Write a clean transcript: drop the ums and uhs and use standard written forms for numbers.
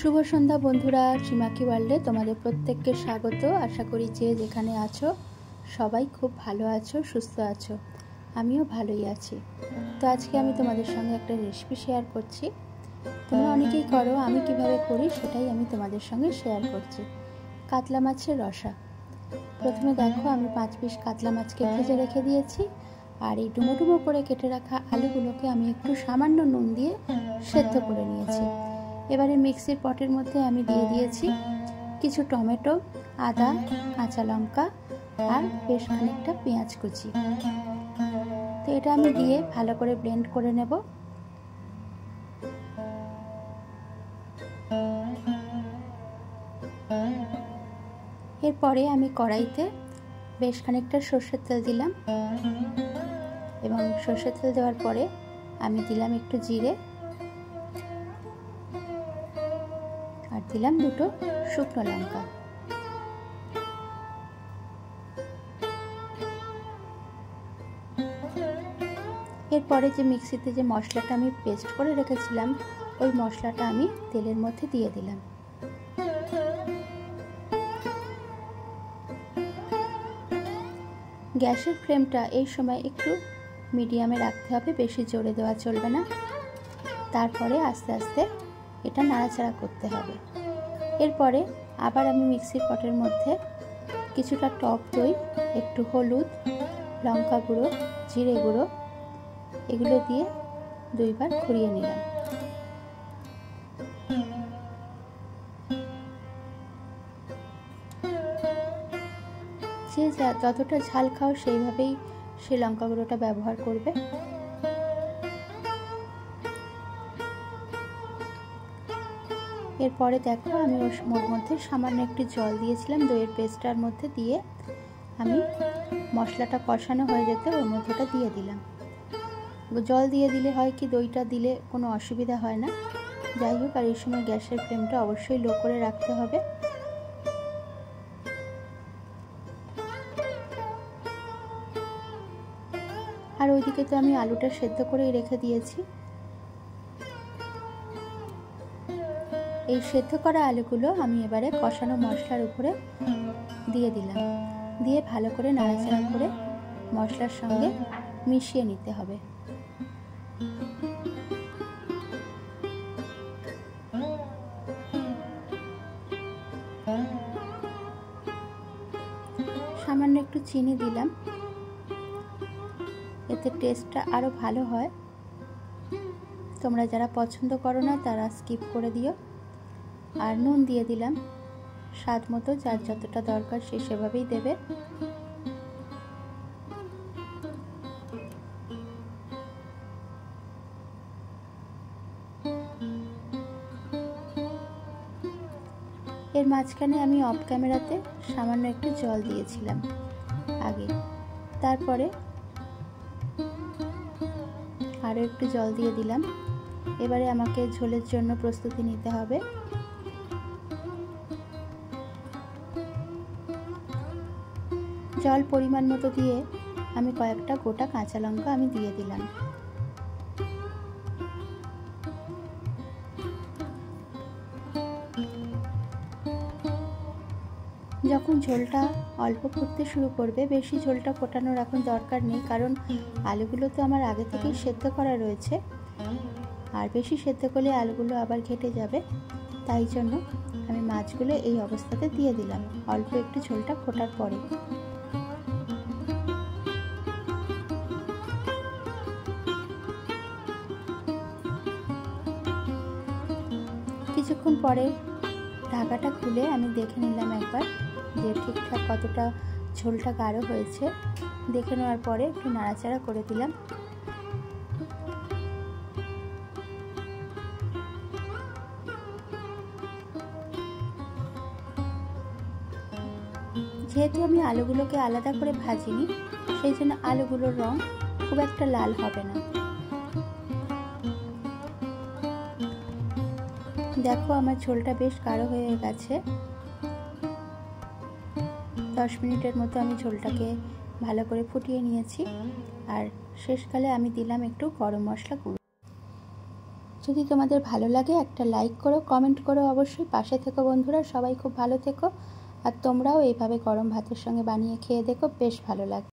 শুভ সন্ধ্যা বন্ধুরা, শ্রীমাকি ওয়ার্ল্ডে তোমাদের প্রত্যেককে স্বাগত। আশা করি যে যেখানে আছো সবাই খুব ভালো আছো, সুস্থ আছো। আমিও ভালোই আছি। তো আজকে আমি তোমাদের সঙ্গে একটা রেসিপি শেয়ার করছি। তোমরা অনেকেই করো, আমি কিভাবে করি সেটাই আমি তোমাদের সঙ্গে শেয়ার করছি। কাতলা মাছের রসা। প্রথমে দেখো, আমি 5 পিস কাতলা মাছকে ভেজে রেখে দিয়েছি। আর এই ডুমো ডুমো করে কেটে রাখা আলুগুলোকে আমি একটু সামান্য নুন দিয়ে সেদ্ধ করে নিয়েছি। এবারে মিক্সির পটের মধ্যে আমি দিয়ে দিয়েছি কিছু টমেটো, আদা, কাঁচা লঙ্কা আর বেশ খানিকটা পেঁয়াজ কুচি। তো এটা আমি দিয়ে ভালো করে ব্লেন্ড করে নেব। এরপরে আমি কড়াইতে বেশ খানিকটা সর্ষের তেল দিলাম এবং সর্ষের তেল দেওয়ার পরে আমি দিলাম একটু জিরে আর দিলাম দুটো শুকনো লঙ্কা। এরপরে যে মিক্সিতে যে মশলাটা আমি পেস্ট করে রেখেছিলাম ওই মশলাটা আমি তেলের মধ্যে দিয়ে দিলাম। গ্যাসের ফ্লেমটা এই সময় একটু মিডিয়ামে রাখতে হবে, বেশি জোরে দেওয়া চলবে না। তারপরে আস্তে আস্তে এটা নাড়াচাড়া করতে হবে। এরপরে আবার আমি মিক্সির পটের মধ্যে কিছুটা টক দই, একটু হলুদ, লঙ্কা গুঁড়ো, জিরে গুঁড়ো এগুলো দিয়ে 2 বার ঘুরিয়ে নিলাম। যে যতটা ঝাল খাও সেইভাবেই সে লঙ্কা গুঁড়োটা ব্যবহার করবে। এরপরে দেখো, আমি ওর মধ্যে সামান্য একটু জল দিয়েছিলাম দইয়ের পেস্টটার মধ্যে দিয়ে। আমি মশলাটা কষানো হয়ে যেতে ওর মধ্যে ওটা দিয়ে দিলাম। জল দিয়ে দিলে হয় কি, দইটা দিলে কোনো অসুবিধা হয় না। যাই হোক, আর এই সময় গ্যাসের ফ্লেমটা অবশ্যই লো করে রাখতে হবে। আর ওইদিকে তো আমি আলুটা সেদ্ধ করেই রেখে দিয়েছি। এই সেদ্ধ করা আলুগুলো আমি এবারে কষানো মশলার উপরে দিয়ে দিলাম। দিয়ে ভালো করে নাড়াচাড়া করে মশলার সঙ্গে মিশিয়ে নিতে হবে। সামান্য একটু চিনি দিলাম, এতে টেস্টটা আরো ভালো হয়। তোমরা যারা পছন্দ করো না তারা স্কিপ করে দিও। আর নুন দিয়ে দিলাম স্বাদ মতো, যার যতটা দরকার সে সেভাবেই দেবে। এর মাঝখানে আমি অফ ক্যামেরাতে সামান্য একটু জল দিয়েছিলাম আগে, তারপরে আরও একটু জল দিয়ে দিলাম। এবারে আমাকে ঝোলের জন্য প্রস্তুতি নিতে হবে। জল পরিমাণ মতো দিয়ে আমি কয়েকটা গোটা কাঁচা লঙ্কা আমি দিয়ে দিলাম। যখন ঝোলটা অল্প ফুটতে শুরু করবে, বেশি ঝোলটা ফোটানোর এখন দরকার নেই, কারণ আলুগুলো তো আমার আগে থেকেই সেদ্ধ করা রয়েছে। আর বেশি সেদ্ধ করলে আলুগুলো আবার ঘেটে যাবে। তাই জন্য আমি মাছগুলো এই অবস্থাতে দিয়ে দিলাম অল্প একটু ঝোলটা ফোটার পরে। কিছুক্ষণ পরে ঢাকাটা খুলে আমি দেখে নিলাম একবার যে ঠিকঠাক কতটা ঝোলটা গাঢ় হয়েছে। দেখে নেওয়ার পরে একটু নাড়াচাড়া করে দিলাম। যেহেতু আমি আলুগুলোকে আলাদা করে ভাজিনি, সেই জন্য আলুগুলোর রং খুব একটা লাল হবে না। দেখো, আমার ঝোলটা বেশ গাঢ় হয়ে গেছে। 10 মিনিটের মতো আমি ঝোলটাকে ভালো করে ফুটিয়ে নিয়েছি। আর শেষকালে আমি দিলাম একটু গরম মশলা গুঁড়ো। যদি তোমাদের ভালো লাগে একটা লাইক করো, কমেন্ট করো, অবশ্যই পাশে থেকো বন্ধুরা। সবাই খুব ভালো থেকো, আর তোমরাও এইভাবে গরম ভাতের সঙ্গে বানিয়ে খেয়ে দেখো, বেশ ভালো লাগবে।